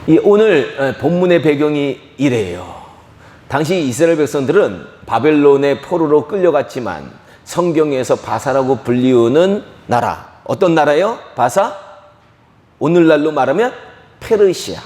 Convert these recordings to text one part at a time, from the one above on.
이 오늘 본문의 배경이 이래요. 당시 이스라엘 백성들은 바벨론의 포로로 끌려갔지만 성경에서 바사라고 불리우는 나라, 어떤 나라예요? 바사? 오늘날로 말하면 페르시아,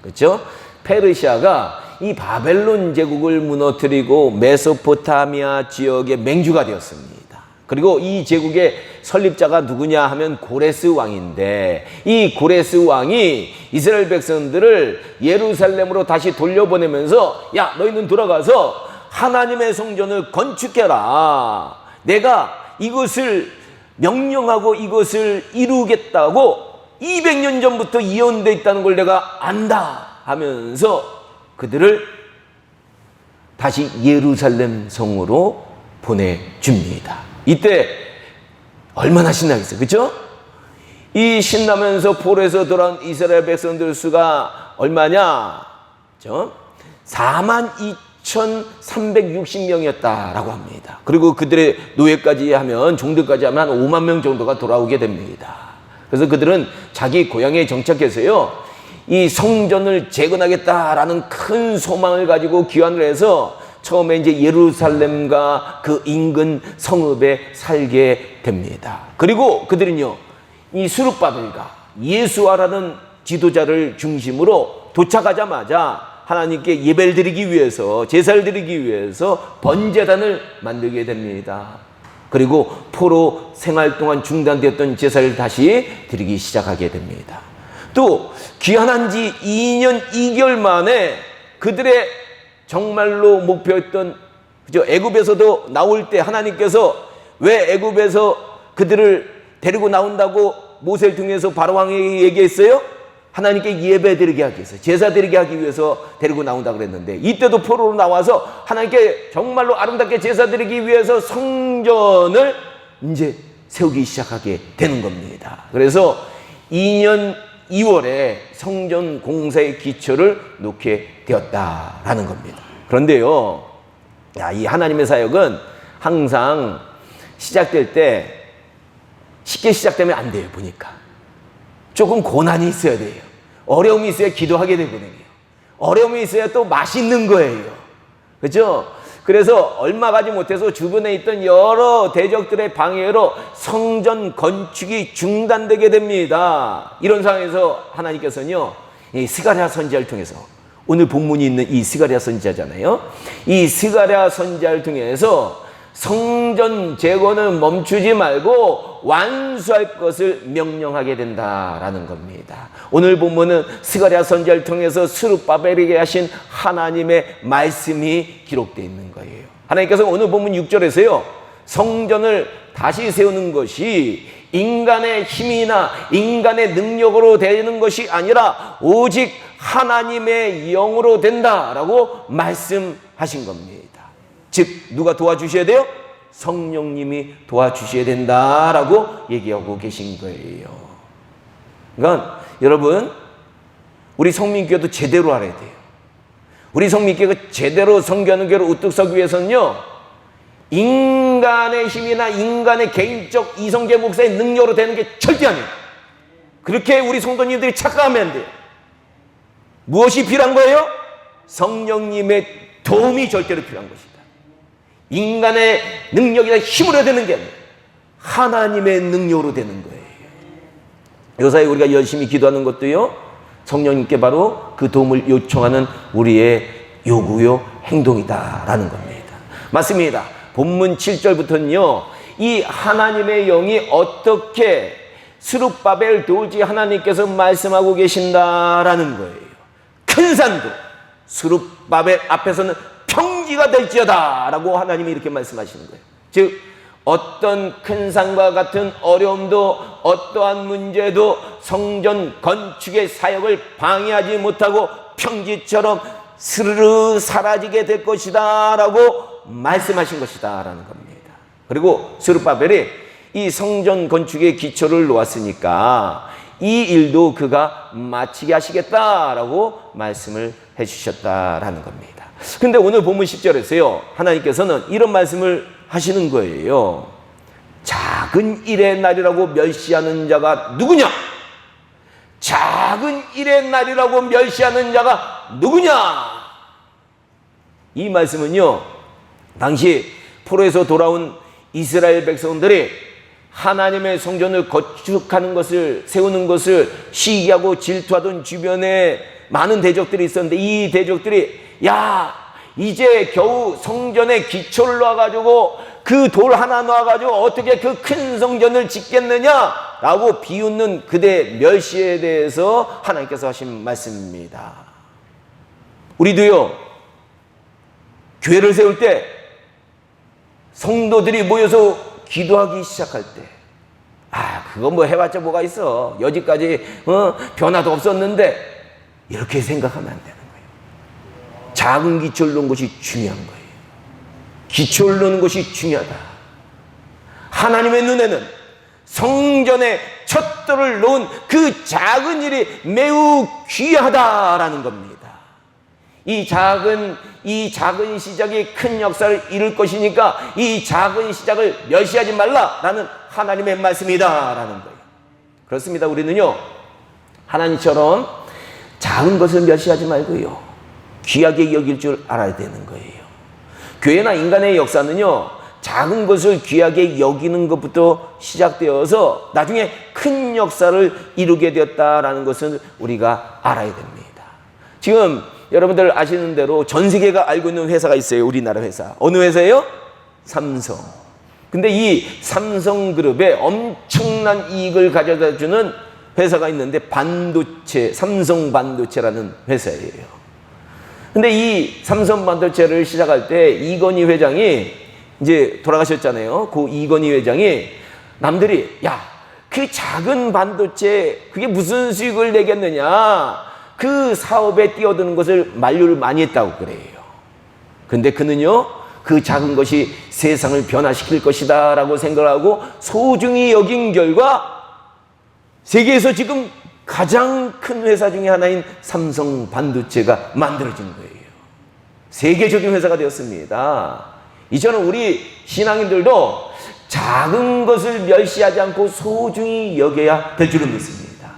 그렇죠? 페르시아가 이 바벨론 제국을 무너뜨리고 메소포타미아 지역의 맹주가 되었습니다. 그리고 이 제국의 설립자가 누구냐 하면 고레스 왕인데, 이 고레스 왕이 이스라엘 백성들을 예루살렘으로 다시 돌려보내면서, 야, 너희는 돌아가서 하나님의 성전을 건축해라. 내가 이것을 명령하고 이것을 이루겠다고 200년 전부터 예언되어 있다는 걸 내가 안다 하면서 그들을 다시 예루살렘 성으로 보내줍니다. 이때 얼마나 신나겠어요, 그렇죠? 이 신나면서 포로에서 돌아온 이스라엘 백성들 수가 얼마냐? 그렇죠? 42,360명이었다라고 합니다. 그리고 그들의 노예까지 하면, 종들까지 하면 한 5만 명 정도가 돌아오게 됩니다. 그래서 그들은 자기 고향에 정착해서요, 이 성전을 재건하겠다라는 큰 소망을 가지고 귀환을 해서 처음에 이제 예루살렘과 그 인근 성읍에 살게 됩니다. 그리고 그들은요, 이 스룹바벨과 예수아라는 지도자를 중심으로 도착하자마자 하나님께 예배를 드리기 위해서, 제사를 드리기 위해서 번제단을 만들게 됩니다. 그리고 포로 생활 동안 중단되었던 제사를 다시 드리기 시작하게 됩니다. 또 귀환한 지 2년 2개월 만에 그들의 정말로 목표였던, 그죠? 애굽에서도 나올 때 하나님께서 왜 애굽에서 그들을 데리고 나온다고 모세를 통해서 바로 왕에게 얘기했어요? 하나님께 예배 드리게 하기 위해서, 제사 드리게 하기 위해서 데리고 나온다 그랬는데, 이때도 포로로 나와서 하나님께 정말로 아름답게 제사 드리기 위해서 성전을 이제 세우기 시작하게 되는 겁니다. 그래서 2년 2월에 성전 공사의 기초를 놓게 되었다라는 겁니다. 그런데요, 이 하나님의 사역은 항상 시작될 때 쉽게 시작되면 안 돼요. 보니까 조금 고난이 있어야 돼요. 어려움이 있어야 기도하게 되거든요. 어려움이 있어야 또 맛있는 거예요. 그렇죠? 그래서 얼마 가지 못해서 주변에 있던 여러 대적들의 방해로 성전 건축이 중단되게 됩니다. 이런 상황에서 하나님께서는요, 이 스가랴 선지자를 통해서, 오늘 본문이 있는 이 스가랴 선지자잖아요. 이 스가랴 선지자를 통해서 성전 재건을 멈추지 말고 완수할 것을 명령하게 된다라는 겁니다. 오늘 본문은 스가랴 선지자를 통해서 스룹바벨에게 하신 하나님의 말씀이 기록되어 있는 거예요. 하나님께서 오늘 본문 6절에서요, 성전을 다시 세우는 것이 인간의 힘이나 인간의 능력으로 되는 것이 아니라 오직 하나님의 영으로 된다라고 말씀하신 겁니다. 즉, 누가 도와주셔야 돼요? 성령님이 도와주셔야 된다라고 얘기하고 계신 거예요. 그러니까 여러분, 우리 성민교회도 제대로 알아야 돼요. 우리 성민교회가 제대로 선교하는 교회로 우뚝 서기 위해서는요, 인간의 힘이나 인간의 개인적 이성계 목사의 능력으로 되는 게 절대 아니에요. 그렇게 우리 성도님들이 착각하면 안 돼요. 무엇이 필요한 거예요? 성령님의 도움이 절대로 필요한 것이다. 인간의 능력이나 힘으로 되는 게 아니에요. 하나님의 능력으로 되는 거예요. 요사이 우리가 열심히 기도하는 것도요, 성령님께 바로 그 도움을 요청하는 우리의 요구요, 행동이다라는 겁니다. 맞습니다. 본문 7절부터는요, 이 하나님의 영이 어떻게 스룹바벨 도지 하나님께서 말씀하고 계신다라는 거예요. 큰 산도 스룹바벨 앞에서는 평지가 될지어다 라고 하나님이 이렇게 말씀하시는 거예요. 즉, 어떤 큰 산과 같은 어려움도, 어떠한 문제도 성전 건축의 사역을 방해하지 못하고 평지처럼 스르르 사라지게 될 것이다 라고 말씀하신 것이다 라는 겁니다. 그리고 스룹바벨이 이 성전 건축의 기초를 놓았으니까 이 일도 그가 마치게 하시겠다라고 말씀을 해주셨다라는 겁니다. 근데 오늘 본문 10절에서요, 하나님께서는 이런 말씀을 하시는 거예요. 작은 일의 날이라고 멸시하는 자가 누구냐? 작은 작은 일의 날이라고 멸시하는 자가 누구냐? 이 말씀은요, 당시 포로에서 돌아온 이스라엘 백성들이 하나님의 성전을 건축하는 것을, 세우는 것을 시기하고 질투하던 주변에 많은 대적들이 있었는데, 이 대적들이 야, 이제 겨우 성전에 기초를 놔가지고 그 돌 하나 놔가지고 어떻게 그 큰 성전을 짓겠느냐라고 비웃는 그대 멸시에 대해서 하나님께서 하신 말씀입니다. 우리도요, 교회를 세울 때 성도들이 모여서 기도하기 시작할 때, 그거 뭐 해봤자 뭐가 있어, 여지까지 변화도 없었는데, 이렇게 생각하면 안 되는 거예요. 작은 기초를 놓은 것이 중요한 거예요. 기초를 놓는 것이 중요하다. 하나님의 눈에는 성전에 첫 돌을 놓은 그 작은 일이 매우 귀하다라는 겁니다. 이 작은 시작이 큰 역사를 이룰 것이니까 이 작은 시작을 멸시하지 말라라는 하나님의 말씀이다라는 거예요. 그렇습니다. 우리는요, 하나님처럼 작은 것을 멸시하지 말고요, 귀하게 여길 줄 알아야 되는 거예요. 교회나 인간의 역사는요, 작은 것을 귀하게 여기는 것부터 시작되어서 나중에 큰 역사를 이루게 되었다라는 것을 우리가 알아야 됩니다. 지금 여러분들 아시는 대로 전 세계가 알고 있는 회사가 있어요. 우리나라 회사. 어느 회사예요? 삼성. 근데 이 삼성그룹에 엄청난 이익을 가져다 주는 회사가 있는데 반도체, 삼성반도체라는 회사예요. 근데 이 삼성반도체를 시작할 때 이건희 회장이 이제 돌아가셨잖아요. 그 이건희 회장이 남들이 그 작은 반도체 그게 무슨 수익을 내겠느냐, 그 사업에 뛰어드는 것을 만류를 많이 했다고 그래요. 근데 그는요, 그 작은 것이 세상을 변화시킬 것이다 라고 생각하고 소중히 여긴 결과 세계에서 지금 가장 큰 회사 중에 하나인 삼성 반도체가 만들어진 거예요. 세계적인 회사가 되었습니다. 이처럼 우리 신앙인들도 작은 것을 멸시하지 않고 소중히 여겨야 될 줄은 믿습니다.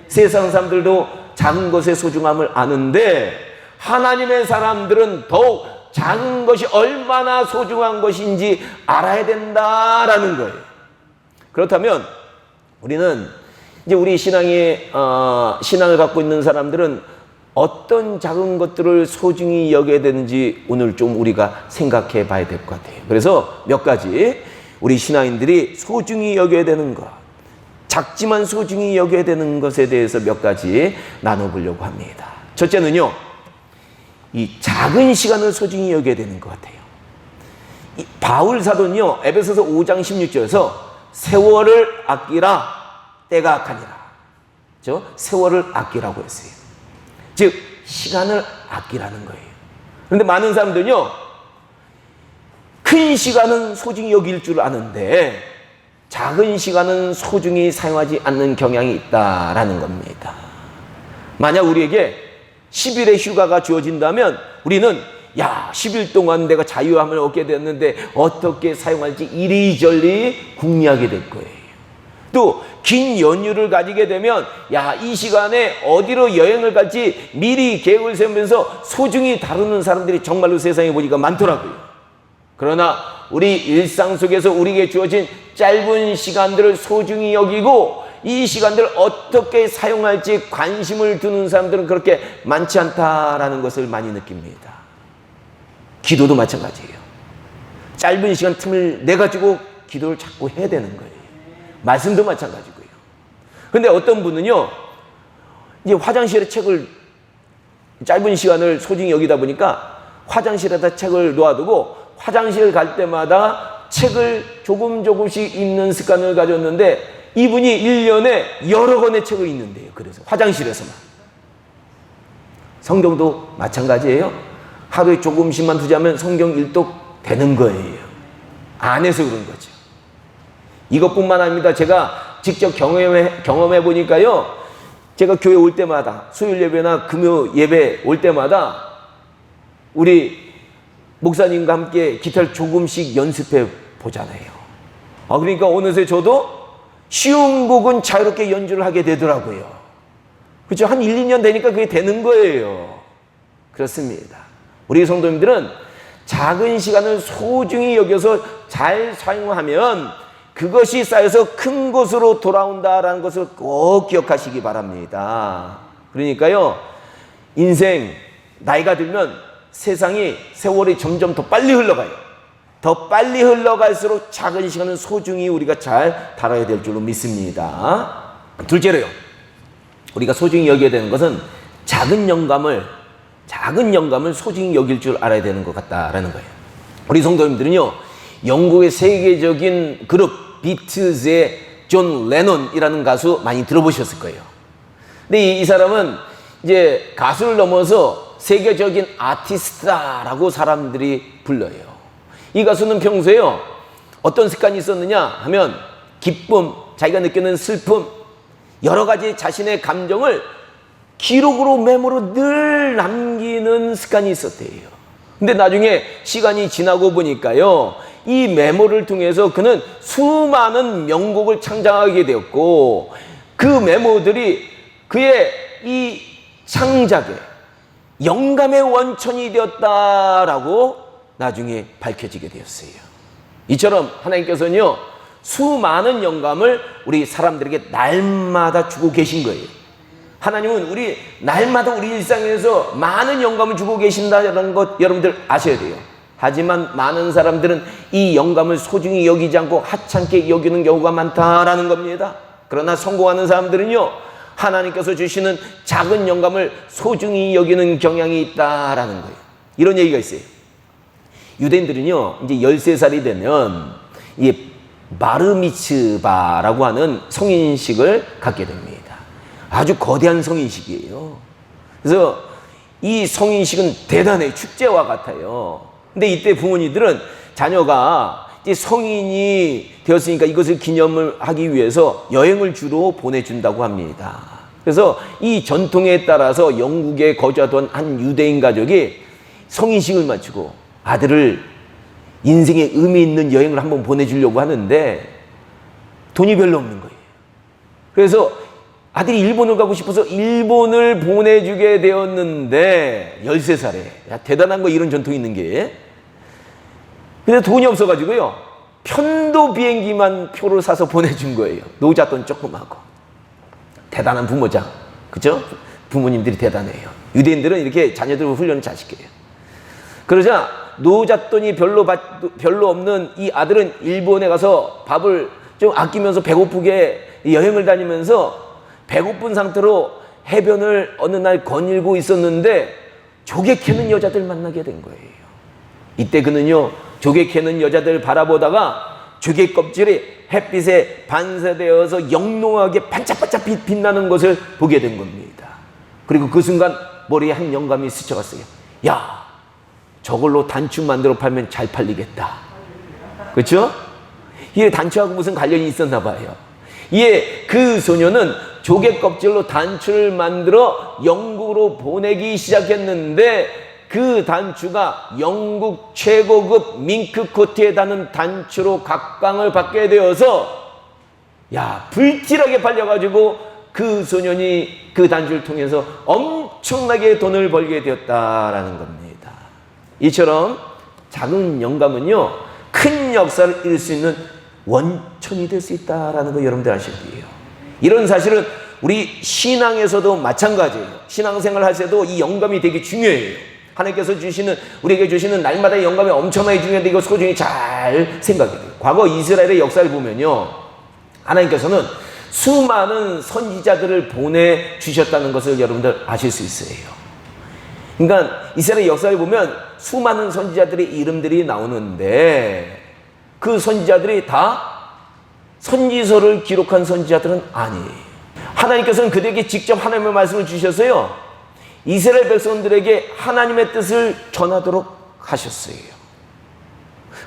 세상 사람들도 작은 것의 소중함을 아는데 하나님의 사람들은 더욱 작은 것이 얼마나 소중한 것인지 알아야 된다라는 거예요. 그렇다면 우리는 이제 우리 신앙을 갖고 있는 사람들은 어떤 작은 것들을 소중히 여겨야 되는지 오늘 좀 우리가 생각해 봐야 될 것 같아요. 그래서 몇 가지 우리 신앙인들이 소중히 여겨야 되는 것, 작지만 소중히 여겨야 되는 것에 대해서 몇 가지 나눠보려고 합니다. 첫째는요, 이 작은 시간을 소중히 여겨야 되는 것 같아요. 이 바울 사도는요, 에베소서 5장 16절에서 세월을 아끼라, 때가 악하니라. 세월을 아끼라고 했어요. 즉 시간을 아끼라는 거예요. 그런데 많은 사람들은요, 큰 시간은 소중히 여길 줄 아는데 작은 시간은 소중히 사용하지 않는 경향이 있다라는 겁니다. 만약 우리에게 10일의 휴가가 주어진다면 우리는 10일 동안 내가 자유함을 얻게 됐는데 어떻게 사용할지 이리저리 궁리하게 될 거예요. 또 긴 연휴를 가지게 되면 이 시간에 어디로 여행을 갈지 미리 계획을 세우면서 소중히 다루는 사람들이 정말로 세상에 보니까 많더라고요. 그러나 우리 일상 속에서 우리에게 주어진 짧은 시간들을 소중히 여기고 이 시간들을 어떻게 사용할지 관심을 두는 사람들은 그렇게 많지 않다라는 것을 많이 느낍니다. 기도도 마찬가지예요. 짧은 시간 틈을 내가지고 기도를 자꾸 해야 되는 거예요. 말씀도 마찬가지고요. 근데 어떤 분은요, 이제 화장실에 책을 짧은 시간을 소중히 여기다 보니까 화장실에다 책을 놓아두고 화장실 갈 때마다 책을 조금씩 읽는 습관을 가졌는데 이분이 1년에 여러 권의 책을 읽는데요. 그래서 화장실에서만. 성경도 마찬가지예요. 하루에 조금씩만 두자면 성경 일독 되는 거예요. 안 해서 그런 거죠. 이것뿐만 아닙니다. 제가 직접 경험해 보니까요, 제가 교회 올 때마다 수요일 예배나 금요 예배 올 때마다 우리 목사님과 함께 기타를 조금씩 연습해 보잖아요. 그러니까 어느새 저도 쉬운 곡은 자유롭게 연주를 하게 되더라고요. 그렇죠? 한 1, 2년 되니까 그게 되는 거예요. 그렇습니다. 우리 성도님들은 작은 시간을 소중히 여겨서 잘 사용하면 그것이 쌓여서 큰 것으로 돌아온다라는 것을 꼭 기억하시기 바랍니다. 그러니까요, 인생 나이가 들면 세월이 점점 더 빨리 흘러가요. 더 빨리 흘러갈수록 작은 시간은 소중히 우리가 잘 다뤄야 될 줄로 믿습니다. 둘째로요, 우리가 소중히 여겨야 되는 것은 작은 영감을 소중히 여길 줄 알아야 되는 것 같다라는 거예요. 우리 성도님들은요, 영국의 세계적인 그룹 비틀즈의 존 레논이라는 가수 많이 들어보셨을 거예요. 근데 이 사람은 이제 가수를 넘어서 세계적인 아티스트다라고 사람들이 불러요. 이 가수는 평소에요, 어떤 습관이 있었느냐 하면 기쁨, 자기가 느끼는 슬픔, 여러 가지 자신의 감정을 기록으로 메모로 늘 남기는 습관이 있었대요. 근데 나중에 시간이 지나고 보니까요, 이 메모를 통해서 그는 수많은 명곡을 창작하게 되었고, 그 메모들이 그의 이 창작의 영감의 원천이 되었다라고 나중에 밝혀지게 되었어요. 이처럼 하나님께서는요, 수많은 영감을 우리 사람들에게 날마다 주고 계신 거예요. 하나님은 날마다 우리 일상에서 많은 영감을 주고 계신다는 것 여러분들 아셔야 돼요. 하지만 많은 사람들은 이 영감을 소중히 여기지 않고 하찮게 여기는 경우가 많다라는 겁니다. 그러나 성공하는 사람들은요, 하나님께서 주시는 작은 영감을 소중히 여기는 경향이 있다라는 거예요. 이런 얘기가 있어요. 유대인들은요, 이제 13살이 되면 이 바르미츠바라고 하는 성인식을 갖게 됩니다. 아주 거대한 성인식이에요. 그래서 이 성인식은 대단해요. 축제와 같아요. 근데 이때 부모님들은 자녀가 이제 성인이 되었으니까 이것을 기념을 하기 위해서 여행을 주로 보내준다고 합니다. 그래서 이 전통에 따라서 영국에 거주하던 한 유대인 가족이 성인식을 마치고 아들을 인생에 의미 있는 여행을 한번 보내주려고 하는데 돈이 별로 없는 거예요. 그래서 아들이 일본을 가고 싶어서 일본을 보내주게 되었는데 13살에 야, 대단한 거, 이런 전통이 있는 게. 근데 돈이 없어가지고요, 편도 비행기만 표를 사서 보내준 거예요. 노잣돈 조금 하고. 대단한 부모자, 그죠? 부모님들이 대단해요. 유대인들은 이렇게 자녀들 훈련을 잘 시켜요. 그러자 노잣돈이 별로 없는 이 아들은 일본에 가서 밥을 좀 아끼면서 배고프게 여행을 다니면서 배고픈 상태로 해변을 어느 날 거닐고 있었는데 조개 캐는 여자들 만나게 된 거예요. 이때 그는요, 조개 캐는 여자들 바라보다가 조개 껍질이 햇빛에 반사되어서 영롱하게 반짝반짝 빛나는 것을 보게 된 겁니다. 그리고 그 순간 머리에 한 영감이 스쳐갔어요. 야, 저걸로 단추 만들어 팔면 잘 팔리겠다. 그렇죠? 이게 단추하고 무슨 관련이 있었나 봐요. 그 소녀는 조개 껍질로 단추를 만들어 영국으로 보내기 시작했는데 그 단추가 영국 최고급 밍크 코트에 다는 단추로 각광을 받게 되어서 불티나게 팔려가지고 그 소년이 그 단추를 통해서 엄청나게 돈을 벌게 되었다라는 겁니다. 이처럼 작은 영감은요, 큰 역사를 이룰 수 있는 원천이 될 수 있다라는 거 여러분들 아셔야 돼요. 이런 사실은 우리 신앙에서도 마찬가지예요. 신앙생활 할 때도 이 영감이 되게 중요해요. 하나님께서 우리에게 주시는 날마다의 영감이 엄청나게 중요한데 이거 소중히 잘 생각해야 돼요. 과거 이스라엘의 역사를 보면요, 하나님께서는 수많은 선지자들을 보내주셨다는 것을 여러분들 아실 수 있어요. 그러니까 이스라엘 역사를 보면 수많은 선지자들의 이름들이 나오는데 그 선지자들이 다 선지서를 기록한 선지자들은 아니에요. 하나님께서는 그들에게 직접 하나님의 말씀을 주셔서요, 이스라엘 백성들에게 하나님의 뜻을 전하도록 하셨어요.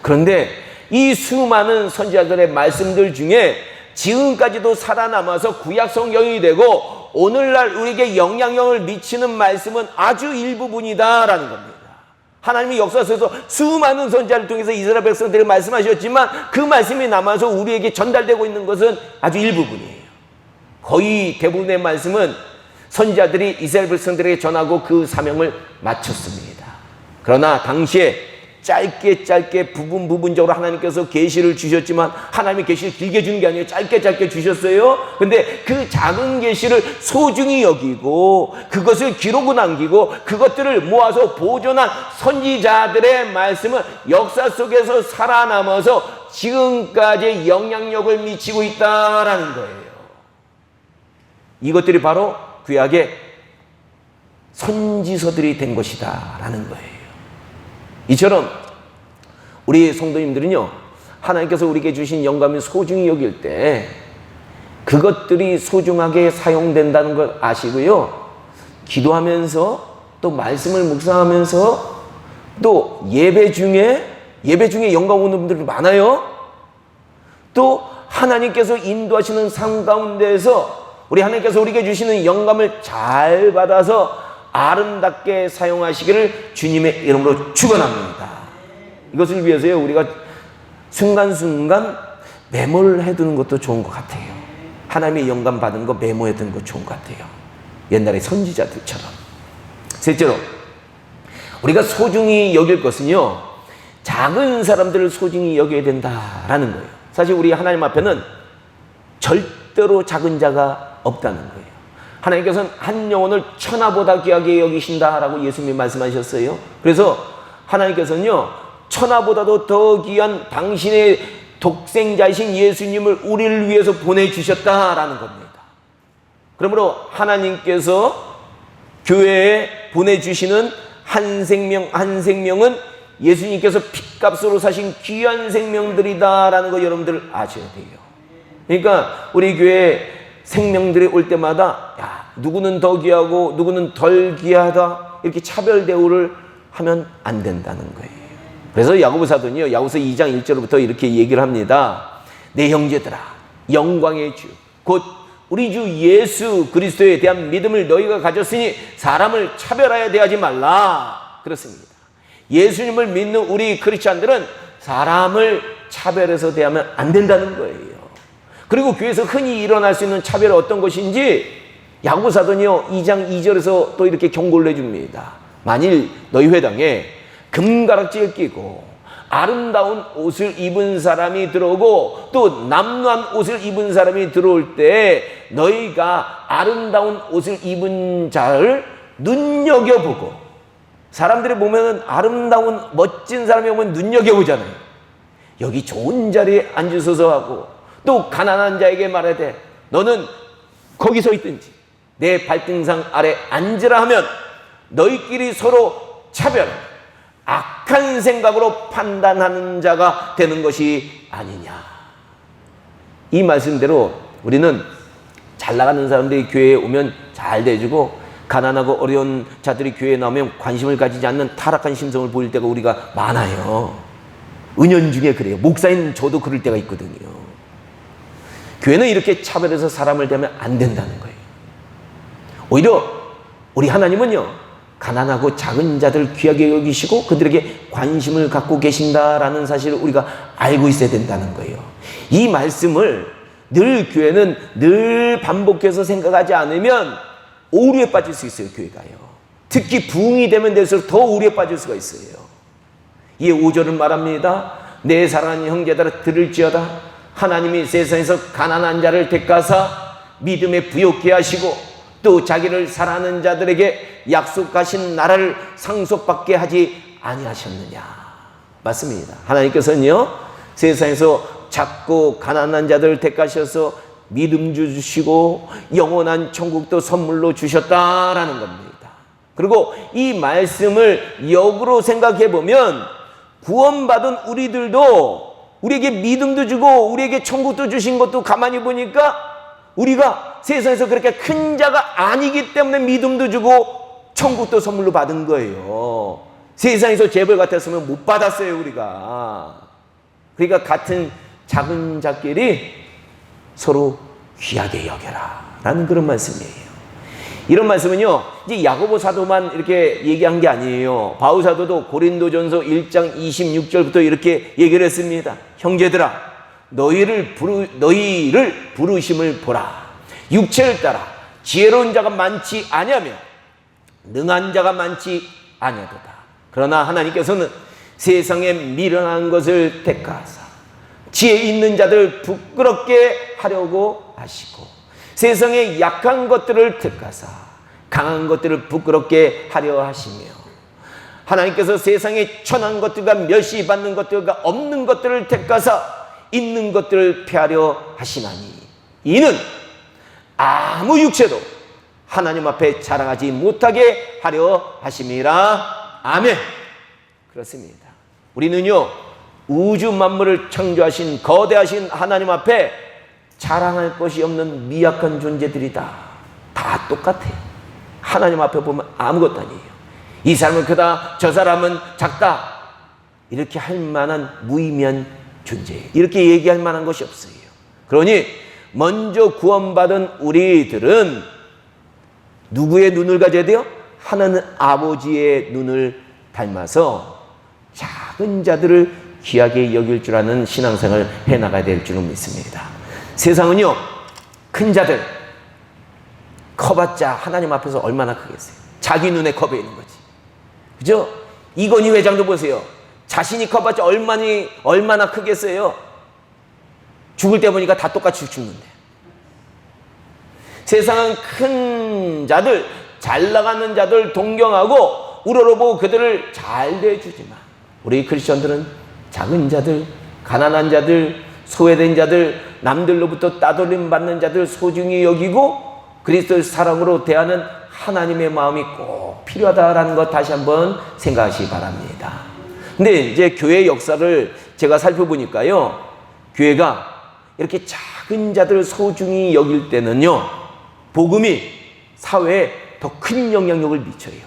그런데 이 수많은 선지자들의 말씀들 중에 지금까지도 살아남아서 구약 성경이 되고 오늘날 우리에게 영향력을 미치는 말씀은 아주 일부분이다라는 겁니다. 하나님이 역사 속에서 수많은 선지자를 통해서 이스라엘 백성들에게 말씀하셨지만 그 말씀이 남아서 우리에게 전달되고 있는 것은 아주 일부분이에요. 거의 대부분의 말씀은 선지자들이 이스라엘 백성들에게 전하고 그 사명을 마쳤습니다. 그러나 당시에 짧게 부분적으로 하나님께서 계시를 주셨지만 하나님이 계시를 길게 주는 게 아니에요. 짧게 주셨어요. 근데 그 작은 계시를 소중히 여기고 그것을 기록을 남기고 그것들을 모아서 보존한 선지자들의 말씀은 역사 속에서 살아남아서 지금까지 영향력을 미치고 있다라는 거예요. 이것들이 바로 구약의 선지서들이 된 것이다라는 거예요. 이처럼 우리 성도님들은요, 하나님께서 우리에게 주신 영감을 소중히 여길 때 그것들이 소중하게 사용된다는 걸 아시고요, 기도하면서 또 말씀을 묵상하면서 또 예배 중에 영감 오는 분들이 많아요. 또 하나님께서 인도하시는 삶 가운데에서 우리 하나님께서 우리에게 주시는 영감을 잘 받아서 아름답게 사용하시기를 주님의 이름으로 축원합니다. 이것을 위해서요, 우리가 순간순간 메모를 해두는 것도 좋은 것 같아요. 하나님의 영감 받은 거 메모해두는 거 좋은 것 같아요. 옛날의 선지자들처럼. 셋째로, 우리가 소중히 여길 것은요, 작은 사람들을 소중히 여겨야 된다라는 거예요. 사실 우리 하나님 앞에는 절대로 작은 자가 없다는 거예요. 하나님께서는 한 영혼을 천하보다 귀하게 여기신다라고 예수님이 말씀하셨어요. 그래서 하나님께서는요, 천하보다도 더 귀한 당신의 독생자이신 예수님을 우리를 위해서 보내주셨다라는 겁니다. 그러므로 하나님께서 교회에 보내주시는 한 생명은 예수님께서 핏값으로 사신 귀한 생명들이다라는 거 여러분들 아셔야 돼요. 그러니까 우리 교회 생명들이 올 때마다 누구는 더 귀하고 누구는 덜 귀하다 이렇게 차별 대우를 하면 안 된다는 거예요. 그래서 야고보 사도는요, 야고보서 2장 1절부터 이렇게 얘기를 합니다. 내 형제들아, 영광의 주 곧 우리 주 예수 그리스도에 대한 믿음을 너희가 가졌으니 사람을 차별하여 대하지 말라. 그렇습니다. 예수님을 믿는 우리 크리스찬들은 사람을 차별해서 대하면 안 된다는 거예요. 그리고 교회에서 흔히 일어날 수 있는 차별은 어떤 것인지 야고보 사도는요, 2장 2절에서 또 이렇게 경고를 해줍니다. 만일 너희 회당에 금가락지를 끼고 아름다운 옷을 입은 사람이 들어오고 또 남루한 옷을 입은 사람이 들어올 때 너희가 아름다운 옷을 입은 자를 눈여겨보고, 사람들이 보면 아름다운 멋진 사람이 오면 눈여겨보잖아요. 여기 좋은 자리에 앉으소서 하고, 또 가난한 자에게 말하되 너는 거기 서 있든지 내 발등상 아래 앉으라 하면 너희끼리 서로 차별, 악한 생각으로 판단하는 자가 되는 것이 아니냐. 이 말씀대로 우리는 잘 나가는 사람들이 교회에 오면 잘 대해주고, 가난하고 어려운 자들이 교회에 나오면 관심을 가지지 않는 타락한 심성을 보일 때가 우리가 많아요. 은연중에 그래요. 목사인 저도 그럴 때가 있거든요. 교회는 이렇게 차별해서 사람을 대하면 안 된다는 거예요. 오히려 우리 하나님은요, 가난하고 작은 자들 귀하게 여기시고 그들에게 관심을 갖고 계신다라는 사실을 우리가 알고 있어야 된다는 거예요. 이 말씀을 늘 교회는 늘 반복해서 생각하지 않으면 오류에 빠질 수 있어요. 교회가요. 특히 부흥이 되면 될수록 더 오류에 빠질 수가 있어요. 이에 5절은 말합니다. 내 사랑하는 형제들아 들을지어다. 하나님이 세상에서 가난한 자를 택하사 믿음에 부욕케 하시고 또 자기를 사랑하는 자들에게 약속하신 나라를 상속받게 하지 아니하셨느냐. 맞습니다. 하나님께서는요, 세상에서 작고 가난한 자들을 택하셔서 믿음 주시고 영원한 천국도 선물로 주셨다라는 겁니다. 그리고 이 말씀을 역으로 생각해 보면 구원받은 우리들도 우리에게 믿음도 주고 우리에게 천국도 주신 것도 가만히 보니까 우리가 세상에서 그렇게 큰 자가 아니기 때문에 믿음도 주고 천국도 선물로 받은 거예요. 세상에서 재벌 같았으면 못 받았어요, 우리가. 그러니까 같은 작은 자끼리 서로 귀하게 여겨라 라는 그런 말씀이에요. 이런 말씀은요, 이제 야고보 사도만 이렇게 얘기한 게 아니에요. 바울 사도도 고린도전서 1장 26절부터 이렇게 얘기를 했습니다. 형제들아, 너희를 부르심을 보라. 육체를 따라 지혜로운 자가 많지 아니하며 능한 자가 많지 아니하도다. 그러나 하나님께서는 세상에 미련한 것을 택하사 지혜 있는 자들 부끄럽게 하려고 하시고 세상에 약한 것들을 택하사 강한 것들을 부끄럽게 하려 하시며 하나님께서 세상에 천한 것들과 멸시받는 것들과 없는 것들을 택하사 있는 것들을 폐하려 하시나니 이는 아무 육체도 하나님 앞에 자랑하지 못하게 하려 하심이라. 아멘. 그렇습니다. 우리는요 우주 만물을 창조하신 거대하신 하나님 앞에 자랑할 것이 없는 미약한 존재들이다. 다 똑같아요. 하나님 앞에 보면 아무것도 아니에요. 이 사람은 크다, 저 사람은 작다, 이렇게 할 만한 무의미한 존재예요. 이렇게 얘기할 만한 것이 없어요. 그러니 먼저 구원받은 우리들은 누구의 눈을 가져야 돼요? 하나님 아버지의 눈을 닮아서 작은 자들을 귀하게 여길 줄 아는 신앙생활을 해나가야 될 줄은 믿습니다. 세상은요 큰 자들 커봤자 하나님 앞에서 얼마나 크겠어요. 자기 눈에 커 보이는 거지. 그죠? 이건희 회장도 보세요. 자신이 커봤자 얼마나 크겠어요. 죽을 때 보니까 다 똑같이 죽는데. 세상은 큰 자들, 잘 나가는 자들 동경하고 우러러보고 그들을 잘 대해주지만 우리 크리스천들은 작은 자들, 가난한 자들, 소외된 자들, 남들로부터 따돌림 받는 자들 소중히 여기고 그리스도의 사랑으로 대하는 하나님의 마음이 꼭 필요하다라는 것 다시 한번 생각하시기 바랍니다. 근데 이제 교회 역사를 제가 살펴보니까요, 교회가 이렇게 작은 자들 소중히 여길 때는요, 복음이 사회에 더 큰 영향력을 미쳐요.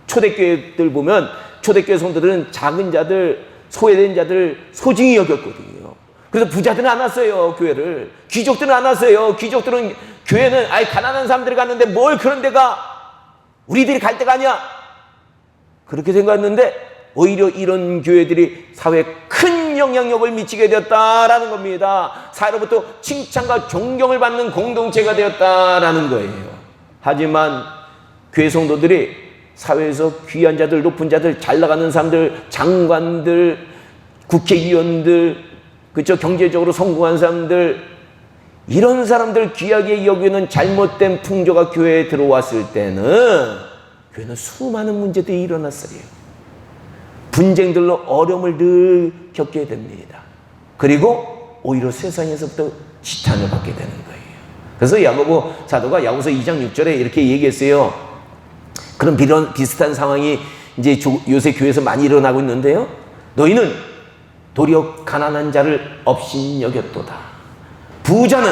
초대교회들 보면 초대교회 성도들은 작은 자들, 소외된 자들 소중히 여겼거든요. 그래서 부자들은 안 왔어요, 교회를. 귀족들은 안 왔어요. 귀족들은 교회는 가난한 사람들이 갔는데 뭘 그런 데가 우리들이 갈 데가 아니야, 그렇게 생각했는데 오히려 이런 교회들이 사회에 큰 영향력을 미치게 되었다라는 겁니다. 사회로부터 칭찬과 존경을 받는 공동체가 되었다라는 거예요. 하지만 교회 성도들이 사회에서 귀한 자들, 높은 자들, 잘 나가는 사람들, 장관들, 국회의원들, 그쵸, 경제적으로 성공한 사람들, 이런 사람들 귀하게 여기는 잘못된 풍조가 교회에 들어왔을 때는 교회는 수많은 문제들이 일어났어요. 분쟁들로 어려움을 늘 겪게 됩니다. 그리고 오히려 세상에서부터 지탄을 받게 되는 거예요. 그래서 야고보 사도가 야고보서 2장 6절에 이렇게 얘기했어요. 그런 비슷한 상황이 이제 요새 교회에서 많이 일어나고 있는데요. 너희는 도리어 가난한 자를 업신여겼도다. 부자는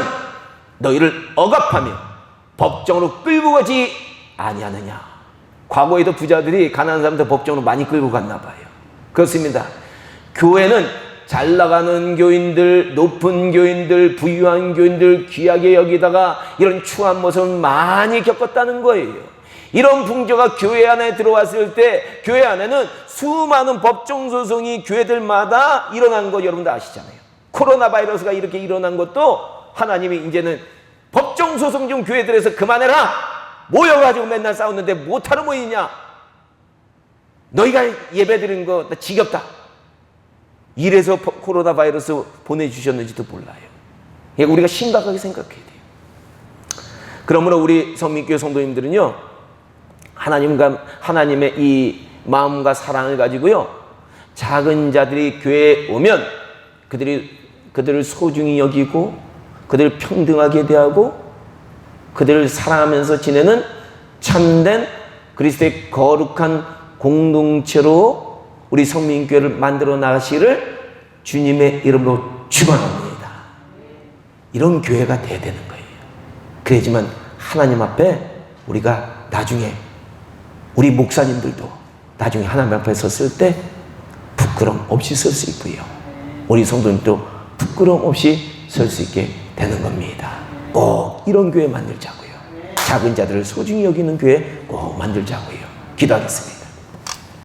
너희를 억압하며 법정으로 끌고 가지 아니하느냐. 과거에도 부자들이 가난한 사람들 법정으로 많이 끌고 갔나 봐요. 그렇습니다. 교회는 잘 나가는 교인들, 높은 교인들, 부유한 교인들 귀하게 여기다가 이런 추한 모습을 많이 겪었다는 거예요. 이런 풍조가 교회 안에 들어왔을 때 교회 안에는 수많은 법정 소송이 교회들마다 일어난 거 여러분들 아시잖아요. 코로나 바이러스가 이렇게 일어난 것도 하나님이 이제는 법정 소송 중 교회들에서 그만해라, 모여가지고 맨날 싸우는데 못하러 모이냐, 너희가 예배드린 거 나 지겹다, 이래서 코로나 바이러스 보내주셨는지도 몰라요. 이거 우리가 심각하게 생각해야 돼요. 그러므로 우리 성민교회 성도님들은요, 하나님의 이 마음과 사랑을 가지고요, 작은 자들이 교회에 오면 그들을 소중히 여기고 그들을 평등하게 대하고 그들을 사랑하면서 지내는 참된 그리스도의 거룩한 공동체로 우리 성민교회를 만들어 나가시기를 주님의 이름으로 축원합니다. 이런 교회가 돼야 되는 거예요. 그래야지만 하나님 앞에 우리가 나중에, 우리 목사님들도 나중에 하나님 앞에 섰을 때 부끄럼 없이 설 수 있고요, 우리 성도님도 부끄럼 없이 설 수 있게 되는 겁니다. 꼭 이런 교회 만들자고요. 작은 자들을 소중히 여기는 교회 꼭 만들자고요. 기도하겠습니다.